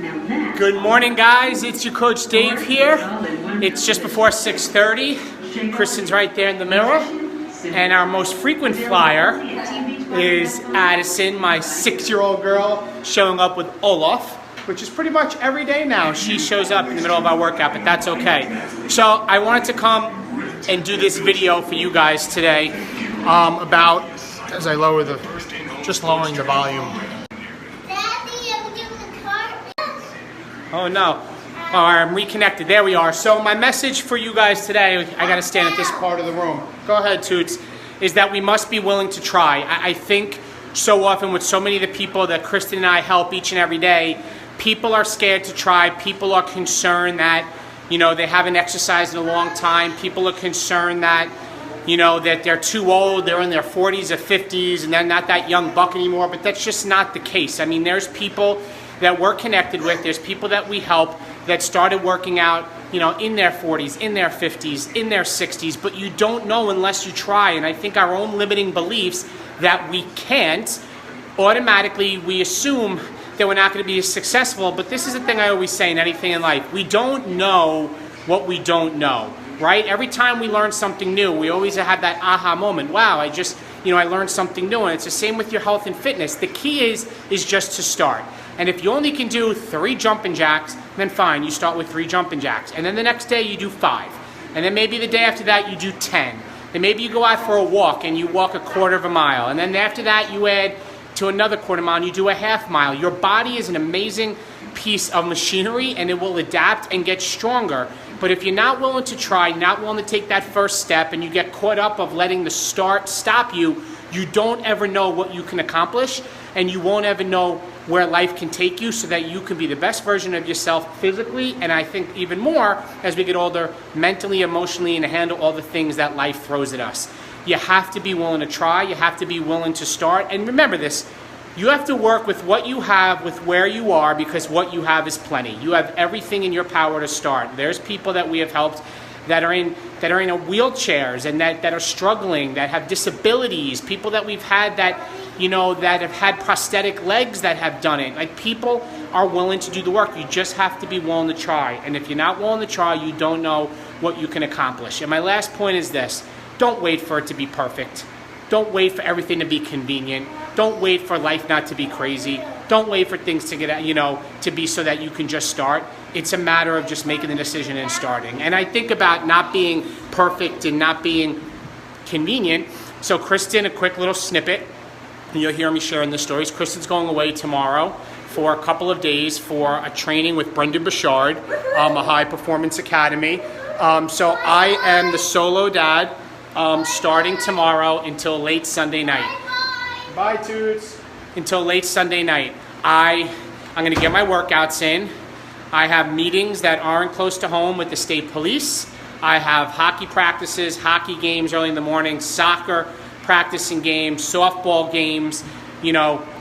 Good morning, guys. It's your coach Dave here. It's just before 6:30. Kristen's right there in the middle. And our most frequent flyer is Addison, my 6-year-old girl, showing up with Olaf, which is pretty much every day now. She shows up in the middle of our workout, but that's okay. So I wanted to come and do this video for you guys today about, as I lower just lowering the volume. Oh no. Oh, I'm reconnected. There we are. So my message for you guys today, I got to stand at this part of the room. Go ahead, Toots. Is that we must be willing to try. I think so often with so many of the people that Kristen and I help each and every day, people are scared to try. People are concerned that, they haven't exercised in a long time. People are concerned that, that they're too old, they're in their 40s or 50s, and they're not that young buck anymore. But that's just not the case. I mean, there's people that we're connected with, there's people that we help that started working out, in their 40s, in their 50s, in their 60s, but you don't know unless you try. And I think our own limiting beliefs that we can't, automatically we assume that we're not going to be as successful. But this is the thing I always say in anything in life. We don't know what we don't know, right? Every time we learn something new, we always have that aha moment. Wow, I learned something new. And it's the same with your health and fitness. The key is just to start. And if you only can do 3 jumping jacks, then fine, you start with 3 jumping jacks. And then the next day you do 5. And then maybe the day after that you do 10. Then maybe you go out for a walk and you walk a 1/4 mile. And then after that you add to another 1/4 mile and you do a 1/2 mile. Your body is an amazing piece of machinery and it will adapt and get stronger. But if you're not willing to try, not willing to take that first step, and you get caught up of letting the start stop you, you don't ever know what you can accomplish, and you won't ever know where life can take you so that you can be the best version of yourself physically, and I think even more as we get older, mentally, emotionally, and to handle all the things that life throws at us. You have to be willing to try. You have to be willing to start. And remember this, you have to work with what you have, with where you are, because what you have is plenty. You have everything in your power to start. There's people that we have helped that are in wheelchairs and that are struggling, that have disabilities, people that we've had that have had prosthetic legs that have done it. Like, people are willing to do the work. You just have to be willing to try. And if you're not willing to try, you don't know what you can accomplish. And my last point is this: don't wait for it to be perfect. Don't wait for everything to be convenient. Don't wait for life not to be crazy. Don't wait for things to get, to be so that you can just start. It's a matter of just making the decision and starting. And I think about not being perfect and not being convenient. So Kristen, a quick little snippet, and you'll hear me sharing the stories. Kristen's going away tomorrow for a couple of days for a training with Brendan Bouchard, a high performance academy. So I am the solo dad starting tomorrow until late Sunday night. Bye, Toots. Until late Sunday night. I'm going to get my workouts in. I have meetings that aren't close to home with the state police. I have hockey practices, hockey games early in the morning, soccer practicing games, softball games,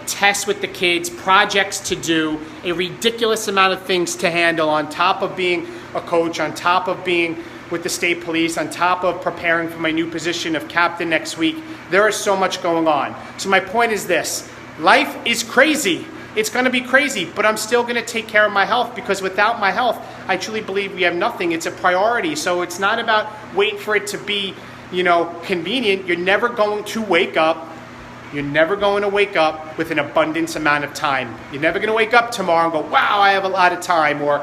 tests with the kids, projects to do, a ridiculous amount of things to handle on top of being a coach, on top of being with the state police, on top of preparing for my new position of captain next week. There is so much going on. So my point is this: life is crazy. It's going to be crazy, but I'm still going to take care of my health, because without my health, I truly believe we have nothing. It's a priority. So it's not about waiting for it to be, convenient. You're never going to wake up. You're never going to wake up with an abundance amount of time. You're never going to wake up tomorrow and go, wow, I have a lot of time. Or,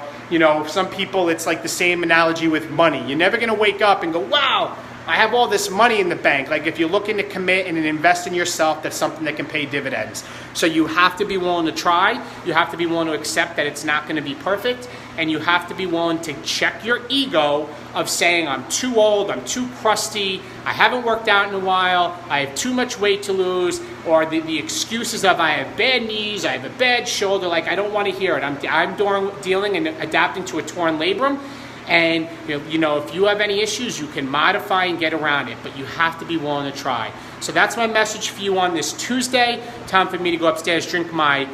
some people, it's like the same analogy with money. You're never going to wake up and go, wow, I have all this money in the bank. Like, if you're looking to commit and invest in yourself, that's something that can pay dividends. So you have to be willing to try. You have to be willing to accept that it's not going to be perfect. And you have to be willing to check your ego of saying, I'm too old, I'm too crusty, I haven't worked out in a while, I have too much weight to lose, or the excuses of I have bad knees, I have a bad shoulder. Like, I don't want to hear it. I'm dealing and adapting to a torn labrum. And, if you have any issues, you can modify and get around it, but you have to be willing to try. So that's my message for you on this Tuesday. Time for me to go upstairs, drink my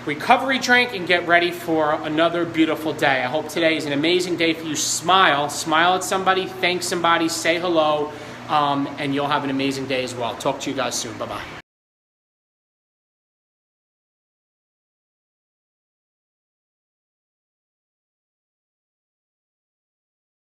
recovery drink, and get ready for another beautiful day. I hope today is an amazing day for you. Smile at somebody, thank somebody, say hello, and you'll have an amazing day as well. Talk to you guys soon. Bye-bye.